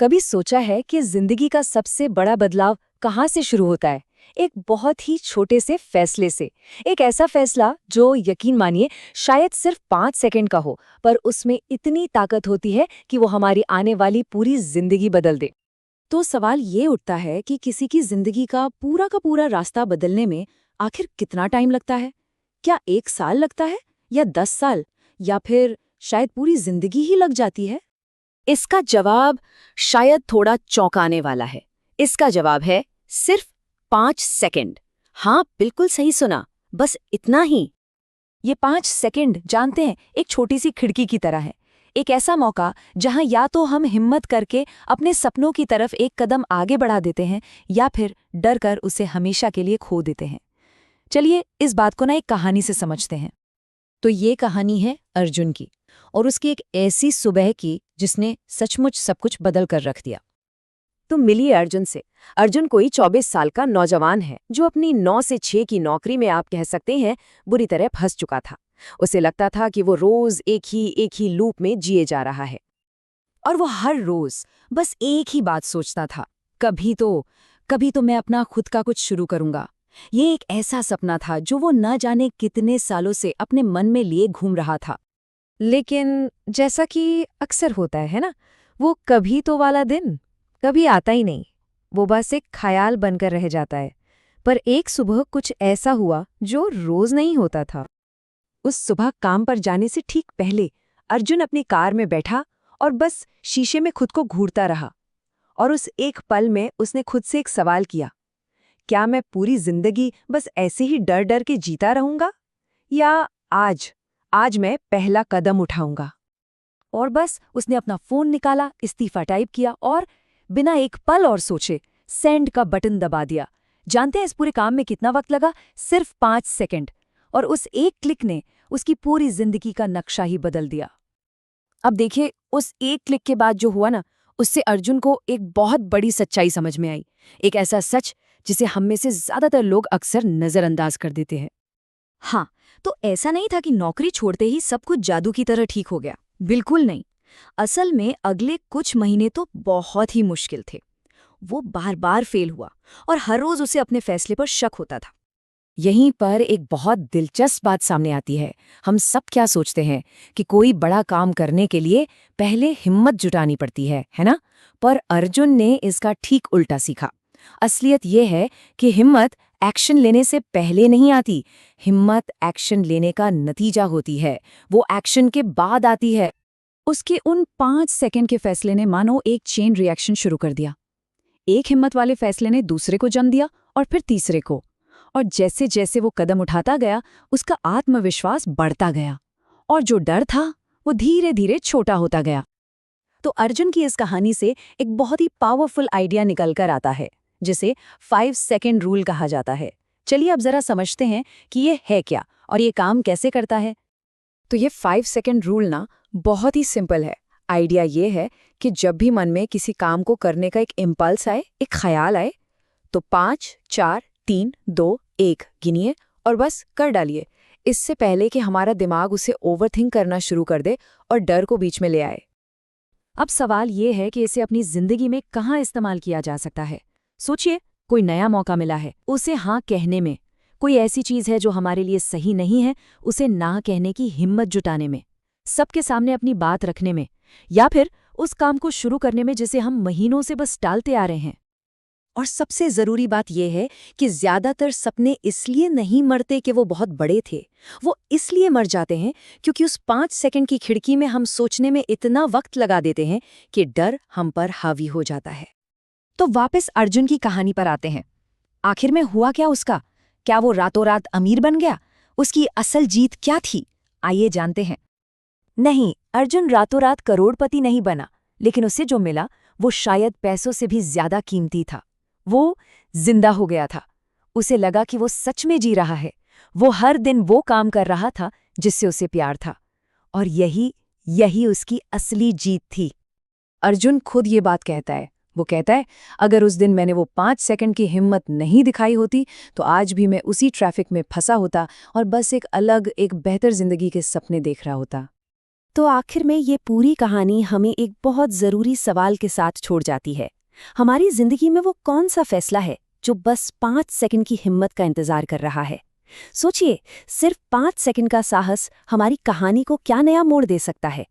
कभी सोचा है कि जिंदगी का सबसे बड़ा बदलाव कहाँ से शुरू होता है? एक बहुत ही छोटे से फैसले से। एक ऐसा फैसला जो यकीन मानिए शायद सिर्फ 5 सेकंड का हो, पर उसमें इतनी ताकत होती है कि वो हमारी आने वाली पूरी जिंदगी बदल दे। तो सवाल ये उठता है कि किसी की जिंदगी का पूरा रास्ता बदलने में आखिर कितना टाइम लगता है? क्या 1 साल लगता है, या 10 साल, या फिर शायद पूरी जिंदगी ही लग जाती है? इसका जवाब शायद थोड़ा चौंकाने वाला है। इसका जवाब है सिर्फ 5 सेकंड। हाँ, बिल्कुल सही सुना, बस इतना ही। ये 5 सेकंड, जानते हैं, एक छोटी सी खिड़की की तरह है। एक ऐसा मौका जहां या तो हम हिम्मत करके अपने सपनों की तरफ एक कदम आगे बढ़ा देते हैं, या फिर डर कर उसे हमेशा के लिए खो देते हैं। चलिए इस बात को एक कहानी से समझते हैं। तो ये कहानी है अर्जुन की, और उसकी एक ऐसी सुबह की जिसने सचमुच सब कुछ बदल कर रख दिया। तो मिलिए अर्जुन से। अर्जुन कोई 24 साल का नौजवान है जो अपनी 9 से 6 की नौकरी में, आप कह सकते हैं, बुरी तरह फंस चुका था। उसे लगता था कि वो रोज एक ही लूप में जिए जा रहा है, और वो हर रोज बस एक ही बात सोचता था, कभी तो मैं अपना खुद का कुछ शुरू करूंगा। ये एक ऐसा सपना था जो वो न जाने कितने सालों से अपने मन में लिए घूम रहा था। लेकिन जैसा कि अक्सर होता है ना, वो कभी तो वाला दिन कभी आता ही नहीं। वो बस एक ख्याल बनकर रह जाता है। पर एक सुबह कुछ ऐसा हुआ जो रोज नहीं होता था। उस सुबह काम पर जाने से ठीक पहले अर्जुन अपनी कार में बैठा और बस शीशे में खुद को घूरता रहा। और उस एक पल में उसने खुद से एक सवाल किया, क्या मैं पूरी जिंदगी बस ऐसे ही डर डर के जीता रहूंगा, या आज मैं पहला कदम उठाऊंगा? और बस उसने अपना फोन निकाला, इस्तीफा टाइप किया और बिना एक पल और सोचे सेंड का बटन दबा दिया। जानते हैं इस पूरे काम में कितना वक्त लगा? सिर्फ 5 सेकंड। और उस एक क्लिक ने उसकी पूरी जिंदगी का नक्शा ही बदल दिया। अब देखिए, उस एक क्लिक के बाद जो हुआ ना, उससे अर्जुन को एक बहुत बड़ी सच्चाई समझ में आई। एक ऐसा सच जिसे हम में से ज्यादातर लोग अक्सर नजरअंदाज कर देते हैं। हाँ, तो ऐसा नहीं था कि नौकरी छोड़ते ही सब कुछ जादू की तरह ठीक हो गया। बिल्कुल नहीं। असल में अगले कुछ महीने तो बहुत ही मुश्किल थे। वो बार बार फेल हुआ, और हर रोज उसे अपने फैसले पर शक होता था। यहीं पर एक बहुत दिलचस्प बात सामने आती है। हम सब क्या सोचते हैं कि कोई बड़ा काम करने के लिए पहले हिम्मत जुटानी पड़ती है ना? पर अर्जुन ने इसका ठीक उल्टा सीखा। असलियत ये है कि हिम्मत एक्शन लेने से पहले नहीं आती। हिम्मत एक्शन लेने का नतीजा होती है, वो एक्शन के बाद आती है। उसके उन 5 सेकंड के फैसले ने मानो एक चेन रिएक्शन शुरू कर दिया। एक हिम्मत वाले फैसले ने दूसरे को जन्म दिया, और फिर तीसरे को। और जैसे जैसे वो कदम उठाता गया, उसका आत्मविश्वास बढ़ता गया, और जो डर था वो धीरे धीरे छोटा होता गया। तो अर्जुन की इस कहानी से एक बहुत ही पावरफुल आइडिया निकल कर आता है, जिसे 5 सेकंड रूल कहा जाता है। चलिए अब जरा समझते हैं कि ये है क्या और ये काम कैसे करता है। तो ये 5 सेकंड रूल ना बहुत ही सिंपल है। आइडिया ये है कि जब भी मन में किसी काम को करने का एक इम्पल्स आए, एक ख्याल आए, तो 5, 4, 3, 2, 1 गिनिए और बस कर डालिए। इससे पहले कि हमारा दिमाग उसे ओवरथिंक करना शुरू कर दे और डर को बीच में ले आए। अब सवाल ये है कि इसे अपनी जिंदगी में कहाँ इस्तेमाल किया जा सकता है। सोचिए, कोई नया मौका मिला है, उसे हाँ कहने में। कोई ऐसी चीज है जो हमारे लिए सही नहीं है, उसे ना कहने की हिम्मत जुटाने में। सबके सामने अपनी बात रखने में, या फिर उस काम को शुरू करने में जिसे हम महीनों से बस टालते आ रहे हैं। और सबसे जरूरी बात यह है कि ज्यादातर सपने इसलिए नहीं मरते कि वो बहुत बड़े थे। वो इसलिए मर जाते हैं क्योंकि उस 5 सेकंड की खिड़की में हम सोचने में इतना वक्त लगा देते हैं कि डर हम पर हावी हो जाता है। तो वापस अर्जुन की कहानी पर आते हैं। आखिर में हुआ क्या उसका? क्या वो रातों रात अमीर बन गया? उसकी असल जीत क्या थी? आइए जानते हैं। नहीं, अर्जुन रातों रात करोड़पति नहीं बना, लेकिन उसे जो मिला वो शायद पैसों से भी ज्यादा कीमती था। वो जिंदा हो गया था। उसे लगा कि वो सच में जी रहा है। वो हर दिन वो काम कर रहा था जिससे उसे प्यार था, और यही उसकी असली जीत थी। अर्जुन खुद ये बात कहता है। वो कहता है, अगर उस दिन मैंने वो 5 सेकंड की हिम्मत नहीं दिखाई होती तो आज भी मैं उसी ट्रैफिक में फंसा होता और बस एक अलग, एक बेहतर जिंदगी के सपने देख रहा होता। तो आखिर में ये पूरी कहानी हमें एक बहुत ज़रूरी सवाल के साथ छोड़ जाती है। हमारी ज़िंदगी में वो कौन सा फैसला है जो बस 5 सेकंड की हिम्मत का इंतज़ार कर रहा है? सोचिए, सिर्फ 5 सेकंड का साहस हमारी कहानी को क्या नया मोड़ दे सकता है।